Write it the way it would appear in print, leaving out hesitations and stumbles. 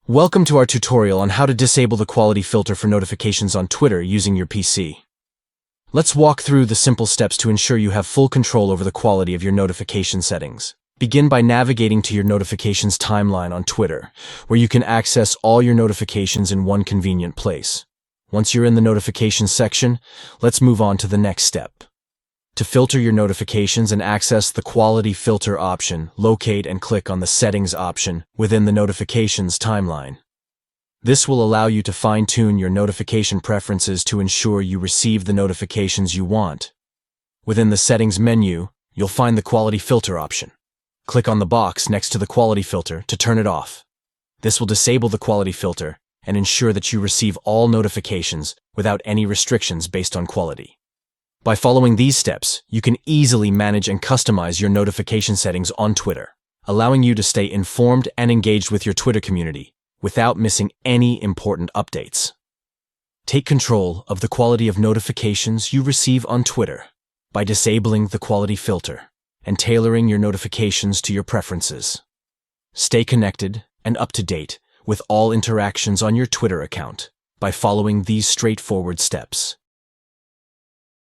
Welcome to our tutorial on how to disable the quality filter for notifications on Twitter using your PC. Let's walk through the simple steps to ensure you have full control over the quality of your notification settings. Begin by navigating to your notifications timeline on Twitter, where you can access all your notifications in one convenient place. Once you're in the notifications section, let's move on to the next step. To filter your notifications and access the quality filter option, locate and click on the settings option within the notifications timeline. This will allow you to fine-tune your notification preferences to ensure you receive the notifications you want. Within the settings menu, you'll find the quality filter option. Click on the box next to the quality filter to turn it off. This will disable the quality filter and ensure that you receive all notifications without any restrictions based on quality. By following these steps, you can easily manage and customize your notification settings on Twitter, allowing you to stay informed and engaged with your Twitter community without missing any important updates. Take control of the quality of notifications you receive on Twitter by disabling the quality filter and tailoring your notifications to your preferences. Stay connected and up to date with all interactions on your Twitter account by following these straightforward steps.